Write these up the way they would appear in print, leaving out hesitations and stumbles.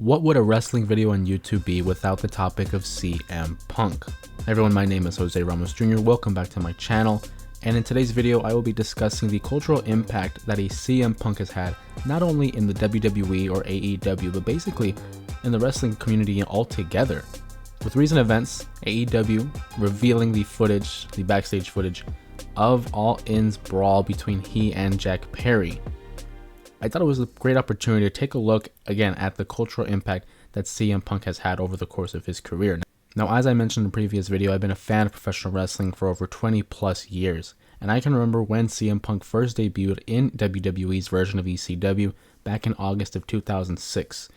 What would a wrestling video on YouTube be without the topic of CM Punk? Hey everyone, my name is Jose Ramos Jr. Welcome back to my channel, and in today's video I will be discussing the cultural impact that a CM Punk has had not only in the WWE or AEW, but basically in the wrestling community altogether. With recent events, AEW revealing the backstage footage of All In's brawl between he and Jack Perry, I thought it was a great opportunity to take a look again at the cultural impact that CM Punk has had over the course of his career. Now, as I mentioned in the previous video, I've been a fan of professional wrestling for over 20 plus years, and I can remember when CM Punk first debuted in WWE's version of ECW back in August of 2006.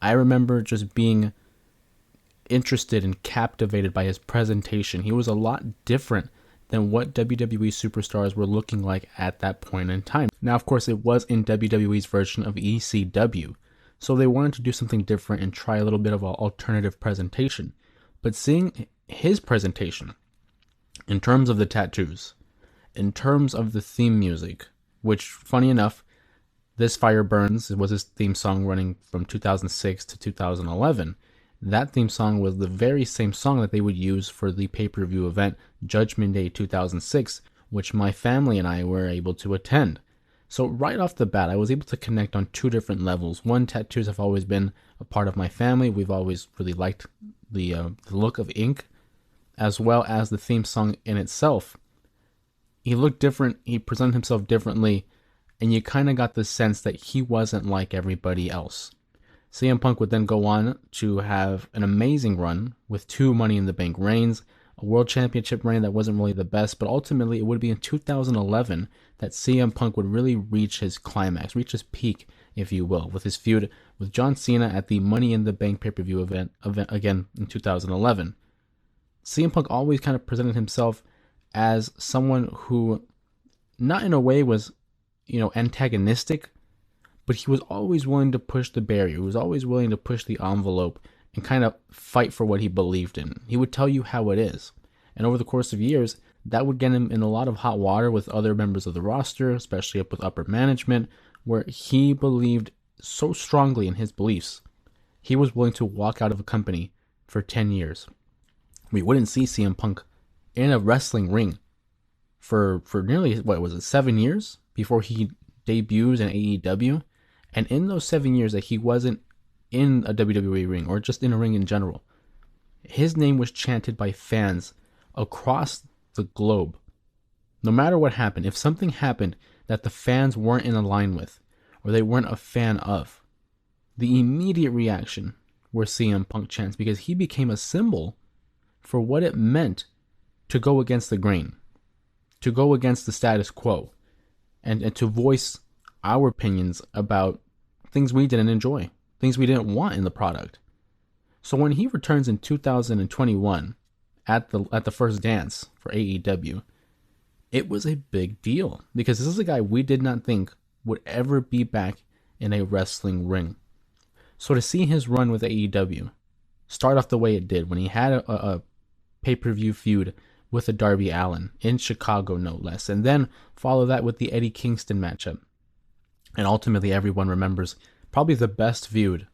I remember just being interested and captivated by his presentation. He was a lot different than what WWE superstars were looking like at that point in time. Now, of course, it was in WWE's version of ECW, so they wanted to do something different and try a little bit of an alternative presentation. But seeing his presentation, in terms of the tattoos, in terms of the theme music, which, funny enough, This Fire Burns was his theme song running from 2006 to 2011, that theme song was the very same song that they would use for the pay-per-view event Judgment Day 2006, which my family and I were able to attend. So right off the bat, I was able to connect on two different levels. One, tattoos have always been a part of my family. We've always really liked the look of ink, as well as the theme song in itself. He looked different, he presented himself differently, and you kind of got the sense that he wasn't like everybody else. CM Punk would then go on to have an amazing run with 2 Money in the Bank reigns, a World Championship reign that wasn't really the best, but ultimately it would be in 2011 that CM Punk would really reach his climax, reach his peak, if you will, with his feud with John Cena at the Money in the Bank pay-per-view event again in 2011. CM Punk always kind of presented himself as someone who, not in a way was, antagonistic, but he was always willing to push the barrier. He was always willing to push the envelope and kind of fight for what he believed in. He would tell you how it is. And over the course of years, that would get him in a lot of hot water with other members of the roster, especially up with upper management, where he believed so strongly in his beliefs, he was willing to walk out of a company for 10 years. We wouldn't see CM Punk in a wrestling ring for nearly, 7 years before he debuts in AEW. And in those 7 years that he wasn't in a WWE ring or just in a ring in general, his name was chanted by fans across the globe. No matter what happened, if something happened that the fans weren't in line with or they weren't a fan of, the immediate reaction were CM Punk chants, because he became a symbol for what it meant to go against the grain, to go against the status quo, and to voice our opinions about things we didn't enjoy, things we didn't want in the product. So when he returns in 2021 at the first dance for AEW, it was a big deal, because this is a guy we did not think would ever be back in a wrestling ring. So to see his run with AEW start off the way it did, when he had a pay-per-view feud with a Darby Allin in Chicago, no less, and then follow that with the Eddie Kingston matchup. And ultimately, everyone remembers probably the best feud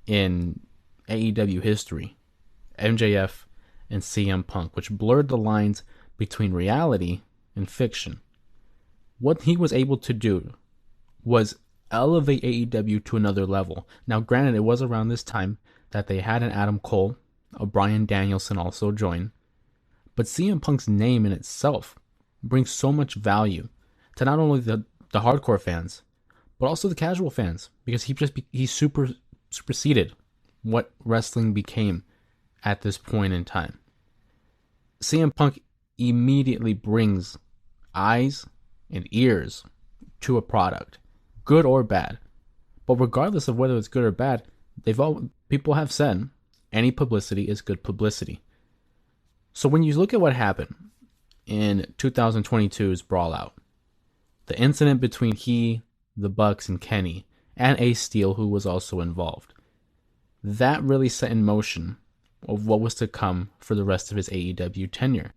in AEW history, MJF and CM Punk, which blurred the lines between reality and fiction. What he was able to do was elevate AEW to another level. Now, granted, it was around this time that they had an Adam Cole, a Bryan Danielson also join, but CM Punk's name in itself brings so much value to not only the hardcore fans, but also the casual fans, because he superseded what wrestling became at this point in time. CM Punk immediately brings eyes and ears to a product, good or bad. But regardless of whether it's good or bad, people have said any publicity is good publicity. So when you look at what happened in 2022's Brawl Out, the incident between the Bucks and Kenny, and Ace Steel, who was also involved, that really set in motion of what was to come for the rest of his AEW tenure.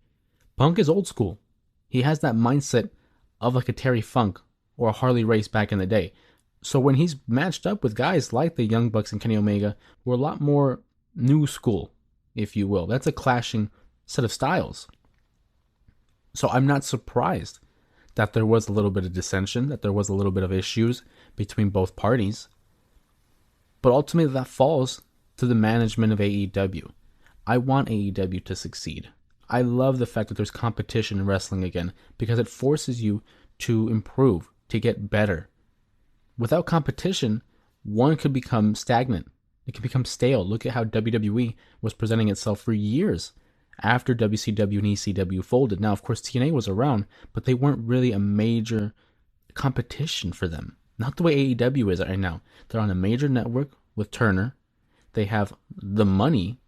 Punk is old school. He has that mindset of like a Terry Funk or a Harley Race back in the day. So when he's matched up with guys like the Young Bucks and Kenny Omega, who are a lot more new school, if you will, that's a clashing set of styles. So I'm not surprised that there was a little bit of dissension, that there was a little bit of issues between both parties. But ultimately, that falls to the management of AEW. I want AEW to succeed. I love the fact that there's competition in wrestling again because it forces you to improve, to get better. Without competition, one could become stagnant. It can become stale. Look at how WWE was presenting itself for years after WCW and ECW folded. Now, of course, TNA was around, but they weren't really a major competition for them. Not the way AEW is right now. They're on a major network with Turner. They have the money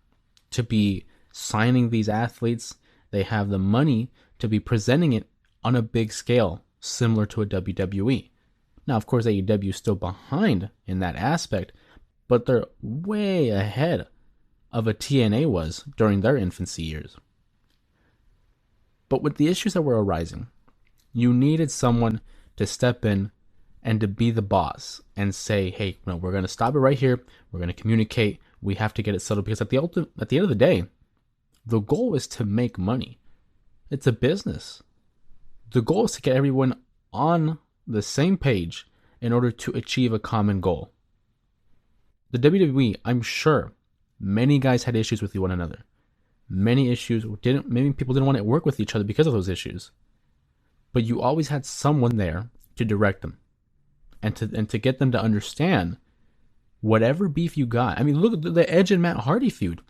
to be signing these athletes. They have the money to be presenting it on a big scale, similar to a WWE. Now, of course, AEW is still behind in that aspect, but they're way ahead of a TNA was during their infancy years. But with the issues that were arising, you needed someone to step in and to be the boss and say, hey, no, we're going to stop it right here. We're going to communicate. We have to get it settled because at the end of the day, the goal is to make money. It's a business. The goal is to get everyone on the same page in order to achieve a common goal. The WWE, I'm sure, many guys had issues with one another. Maybe people didn't want to work with each other because of those issues. But you always had someone there to direct them and to get them to understand whatever beef you got. I mean, look at the Edge and Matt Hardy feud.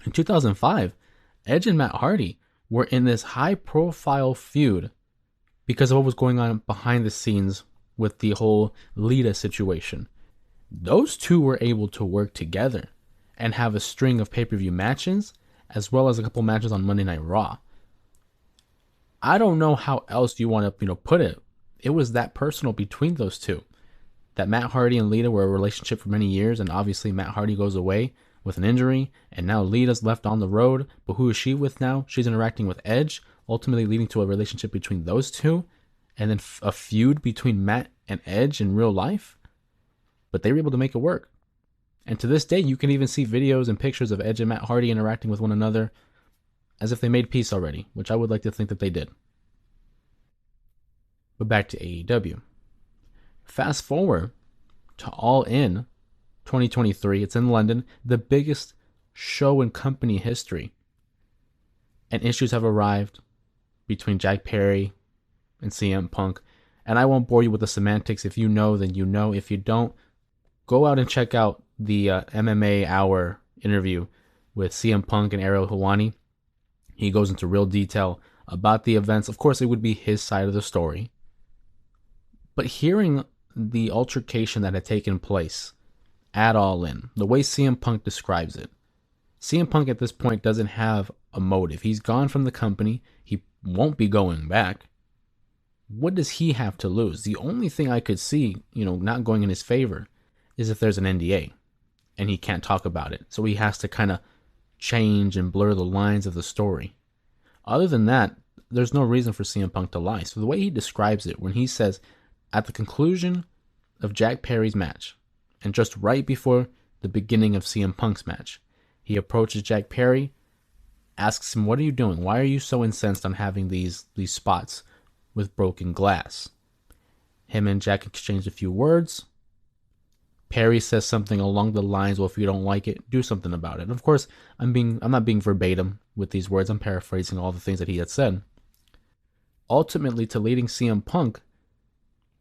In 2005, Edge and Matt Hardy were in this high-profile feud because of what was going on behind the scenes with the whole Lita situation. Those two were able to work together and have a string of pay-per-view matches, as well as a couple matches on Monday Night Raw. I don't know how else you want to, put it. It was that personal between those two. That Matt Hardy and Lita were a relationship for many years, and obviously Matt Hardy goes away with an injury, and now Lita's left on the road, but who is she with now? She's interacting with Edge, ultimately leading to a relationship between those two, and then a feud between Matt and Edge in real life. But they were able to make it work. And to this day, you can even see videos and pictures of Edge and Matt Hardy interacting with one another as if they made peace already, which I would like to think that they did. But back to AEW. Fast forward to All In 2023. It's in London, the biggest show in company history. And issues have arrived between Jack Perry and CM Punk. And I won't bore you with the semantics. If you know, then you know. If you don't, go out and check out the MMA Hour interview with CM Punk and Ariel Helwani. He goes into real detail about the events. Of course, it would be his side of the story. But hearing the altercation that had taken place at All In, the way CM Punk describes it, CM Punk at this point doesn't have a motive. He's gone from the company. He won't be going back. What does he have to lose? The only thing I could see, not going in his favor is if there's an NDA and he can't talk about it. So he has to kind of change and blur the lines of the story. Other than that, there's no reason for CM Punk to lie. So the way he describes it, when he says, at the conclusion of Jack Perry's match, and just right before the beginning of CM Punk's match, he approaches Jack Perry, asks him, what are you doing? Why are you so incensed on having these spots with broken glass? Him and Jack exchange a few words. Perry says something along the lines, well, if you don't like it, do something about it. And of course, I'm not being verbatim with these words. I'm paraphrasing all the things that he had said. Ultimately, to leading CM Punk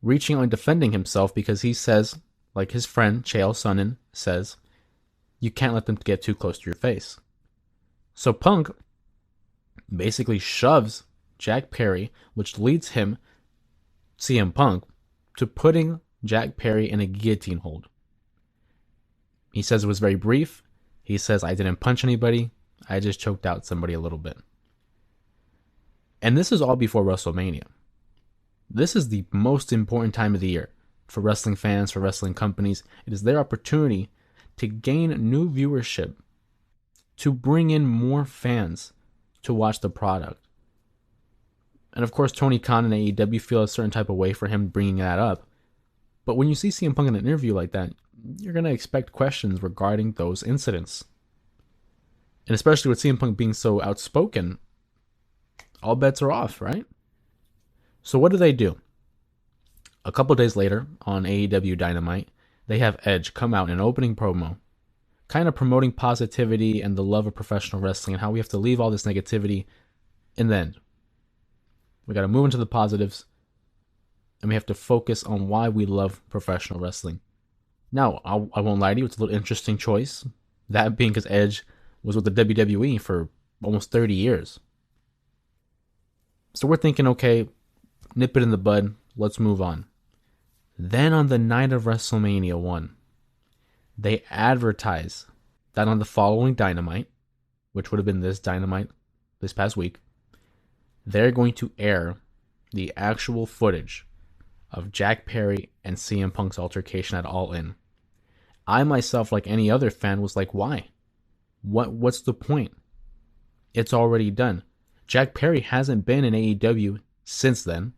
reaching out and defending himself, because he says, like his friend Chael Sonnen says, you can't let them get too close to your face. So Punk basically shoves Jack Perry, which leads him, CM Punk, to putting Jack Perry in a guillotine hold. He says it was very brief. He says, I didn't punch anybody. I just choked out somebody a little bit. And this is all before WrestleMania. This is the most important time of the year for wrestling fans, for wrestling companies. It is their opportunity to gain new viewership, to bring in more fans to watch the product. And of course, Tony Khan and AEW feel a certain type of way for him bringing that up. But when you see CM Punk in an interview like that, you're going to expect questions regarding those incidents. And especially with CM Punk being so outspoken, all bets are off, right? So what do? A couple days later on AEW Dynamite, they have Edge come out in an opening promo, kind of promoting positivity and the love of professional wrestling and how we have to leave all this negativity in the end. We got to move into the positives, and we have to focus on why we love professional wrestling. Now, I won't lie to you, it's a little interesting choice. That being because Edge was with the WWE for almost 30 years. So we're thinking, okay, nip it in the bud, let's move on. Then on the night of WrestleMania 1, they advertise that on the following Dynamite, which would have been this Dynamite this past week, they're going to air the actual footage of Jack Perry and CM Punk's altercation at All In. I myself, like any other fan, was like, why? What's the point? It's already done. Jack Perry hasn't been in AEW since then.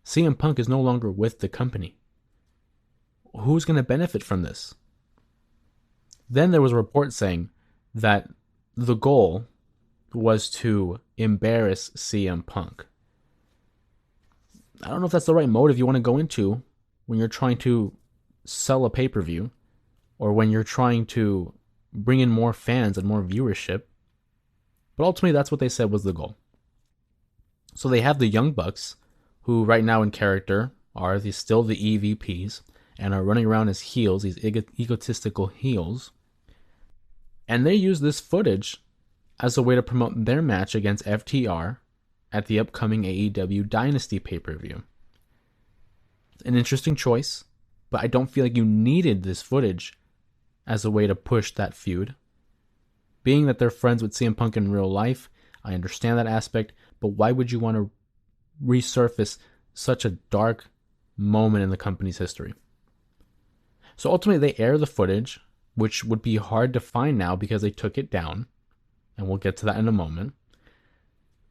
CM Punk is no longer with the company. Who's going to benefit from this? Then there was a report saying that the goal was to embarrass CM Punk. I don't know if that's the right motive you want to go into when you're trying to sell a pay-per-view or when you're trying to bring in more fans and more viewership. But ultimately, that's what they said was the goal. So they have the Young Bucks, who right now in character are still the EVPs and are running around as heels, these egotistical heels. And they use this footage as a way to promote their match against FTR at the upcoming AEW Dynasty pay-per-view. An interesting choice, but I don't feel like you needed this footage as a way to push that feud. Being that they're friends with CM Punk in real life, I understand that aspect, but why would you want to resurface such a dark moment in the company's history? So ultimately they air the footage, which would be hard to find now because they took it down, and we'll get to that in a moment.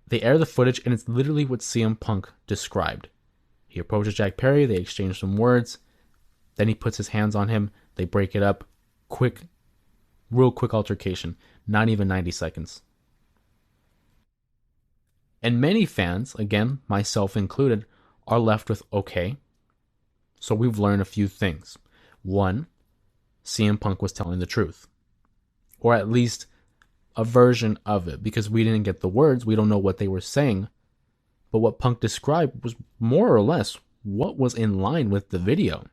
They air the footage, and it's literally what CM Punk described. He approaches Jack Perry, they exchange some words, then he puts his hands on him, they break it up, real quick altercation, not even 90 seconds. And many fans, again, myself included, are left with, okay, so we've learned a few things. One, CM Punk was telling the truth. Or at least a version of it, because we didn't get the words, we don't know what they were saying. But what Punk described was more or less what was in line with the video.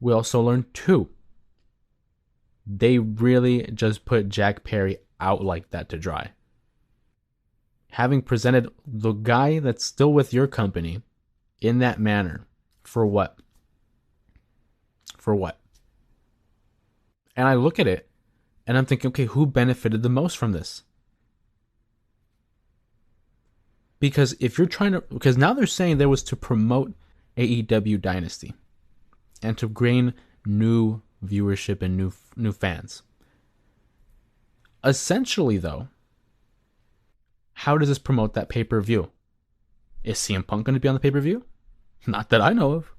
We also learned two, they really just put Jack Perry out like that to dry. Having presented the guy that's still with your company in that manner, for what? For what? And I look at it and I'm thinking, okay, who benefited the most from this? Because if you're trying to, because now they're saying there was to promote AEW Dynasty and to gain new viewership and new fans. Essentially, though, how does this promote that pay-per-view? Is CM Punk going to be on the pay-per-view? Not that I know of.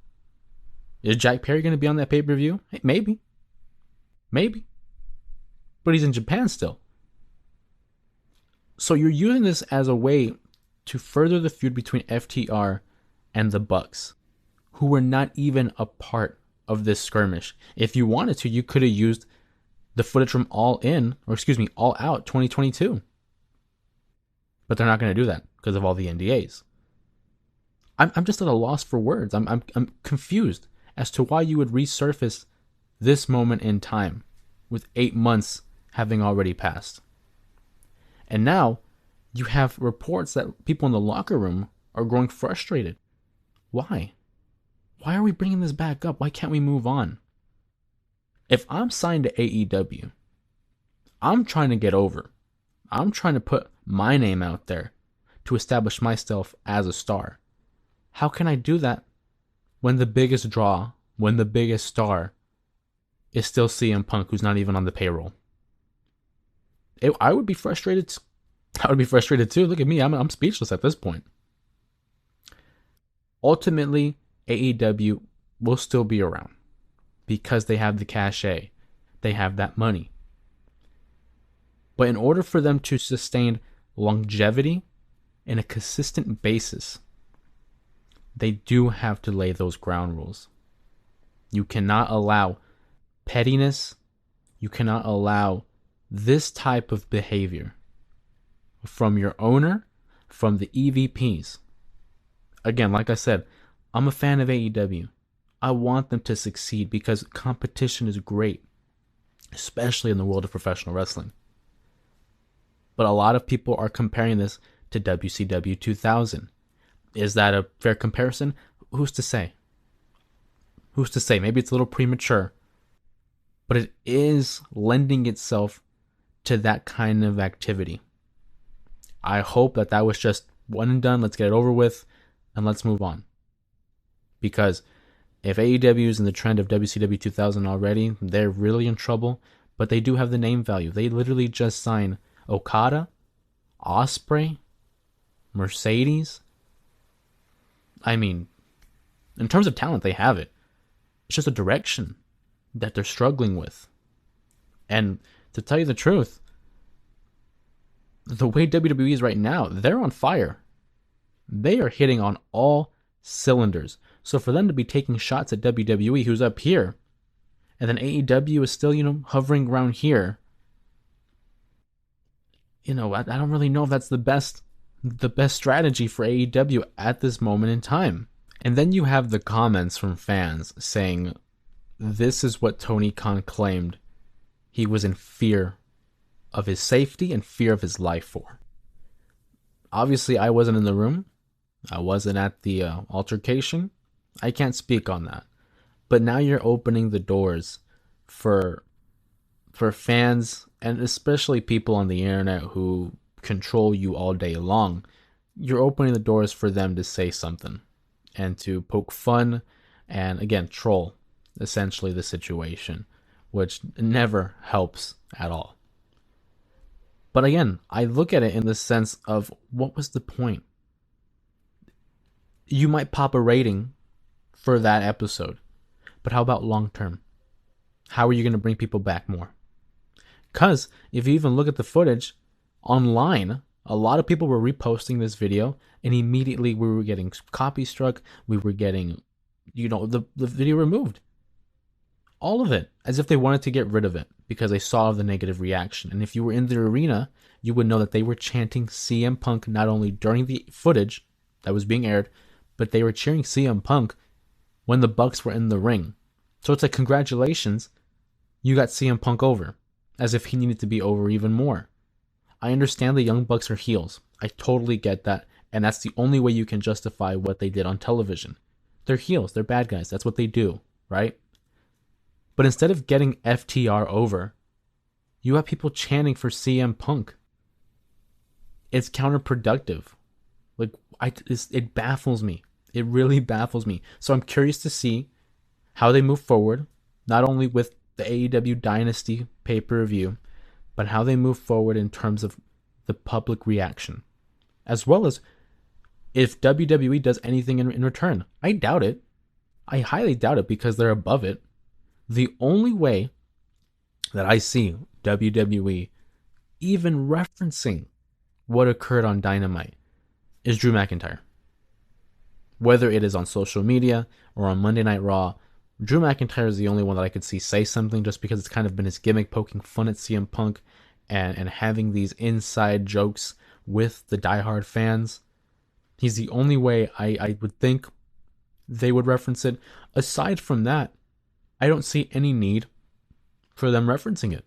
Is Jack Perry going to be on that pay-per-view? Maybe. But he's in Japan still. So you're using this as a way to further the feud between FTR and the Bucks, who were not even a part of this skirmish. If you wanted to, you could have used the footage from All Out 2022. But they're not going to do that because of all the NDAs. I'm just at a loss for words. I'm confused as to why you would resurface this moment in time with 8 months having already passed. And now you have reports that people in the locker room are growing frustrated. Why? Why are we bringing this back up? Why can't we move on? If I'm signed to AEW, I'm trying to get over. I'm trying to put my name out there to establish myself as a star. How can I do that when the biggest draw, when the biggest star is still CM Punk, who's not even on the payroll? I would be frustrated. I would be frustrated too. Look at me. I'm speechless at this point. Ultimately, AEW will still be around because they have the cachet, they have that money. But in order for them to sustain longevity in a consistent basis, they do have to lay those ground rules. You cannot allow pettiness. You cannot allow this type of behavior from your owner, from the EVPs. Again, like I said, I'm a fan of AEW. I want them to succeed because competition is great, especially in the world of professional wrestling. But a lot of people are comparing this to WCW 2000. Is that a fair comparison? Who's to say? Who's to say? Maybe it's a little premature, but it is lending itself to that kind of activity. I hope that was just one and done. Let's get it over with and let's move on. Because if AEW is in the trend of WCW 2000 already, they're really in trouble, but they do have the name value. They literally just signed Okada, Ospreay, Mercedes. I mean, in terms of talent, they have it. It's just a direction that they're struggling with. And to tell you the truth, the way WWE is right now, they're on fire. They are hitting on all cylinders. So for them to be taking shots at WWE, who's up here, and then AEW is still, hovering around here, I don't really know if that's the best strategy for AEW at this moment in time. And then you have the comments from fans saying, this is what Tony Khan claimed he was in fear of his safety and fear of his life for. Obviously, I wasn't in the room. I wasn't at the altercation. I can't speak on that. But now you're opening the doors for fans, and especially people on the internet who control you all day long. You're opening the doors for them to say something and to poke fun and, again, troll essentially the situation, which never helps at all. But again, I look at it in the sense of, what was the point? You might pop a rating for that episode, but how about long term? How are you going to bring people back more? Because if you even look at the footage online, a lot of people were reposting this video, and immediately we were getting copy struck. We were getting, the video removed. All of it, as if they wanted to get rid of it because they saw the negative reaction. And if you were in the arena, you would know that they were chanting CM Punk not only during the footage that was being aired, but they were cheering CM Punk when the Bucks were in the ring. So it's like, congratulations, you got CM Punk over, as if he needed to be over even more. I understand the Young Bucks are heels. I totally get that, and that's the only way you can justify what they did on television. They're heels, they're bad guys, that's what they do, right? But instead of getting FTR over, you have people chanting for CM Punk. It's counterproductive. It baffles me. It really baffles me. So I'm curious to see how they move forward, not only with the AEW Dynasty pay-per-view, but how they move forward in terms of the public reaction, as well as if WWE does anything in return. I doubt it. I highly doubt it because they're above it. The only way that I see WWE even referencing what occurred on Dynamite is Drew McIntyre. Whether it is on social media or on Monday Night Raw, Drew McIntyre is the only one that I could see say something, just because it's kind of been his gimmick, poking fun at CM Punk and having these inside jokes with the diehard fans. He's the only way I would think they would reference it. Aside from that, I don't see any need for them referencing it.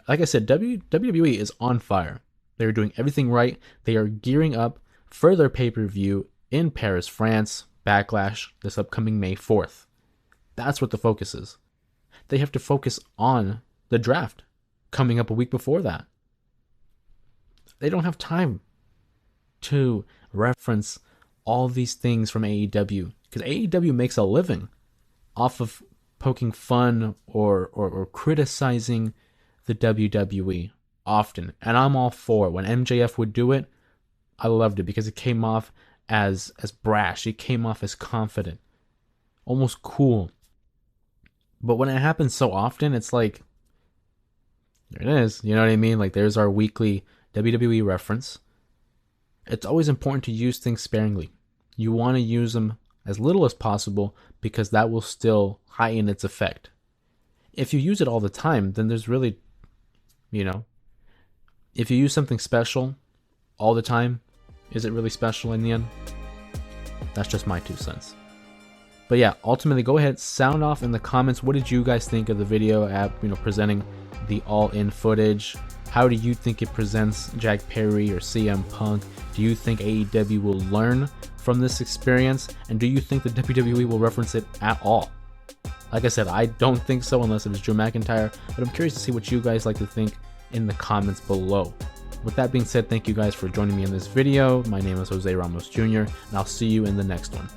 Like I said, WWE is on fire. They're doing everything right. They are gearing up for their pay-per-view in Paris, France, Backlash, this upcoming May 4th. That's what the focus is. They have to focus on the draft coming up a week before that. They don't have time to reference all these things from AEW, because AEW makes a living off of poking fun or criticizing the WWE often. And I'm all for it. When MJF would do it, I loved it because it came off as brash. It came off as confident. almost cool. But when it happens so often, it's like, there it is. You know what I mean? Like, there's our weekly WWE reference. It's always important to use things sparingly. You want to use them as little as possible because that will still heighten its effect. If you use it all the time, then there's really, if you use something special all the time, is it really special in the end? That's just my 2 cents. But yeah, ultimately, go ahead, sound off in the comments. What did you guys think of the video presenting the all-in footage? How do you think it presents Jack Perry or CM Punk? Do you think AEW will learn from this experience? And do you think the WWE will reference it at all? Like I said, I don't think so unless it is Drew McIntyre, but I'm curious to see what you guys like to think in the comments below. With that being said, thank you guys for joining me in this video. My name is Jose Ramos Jr., and I'll see you in the next one.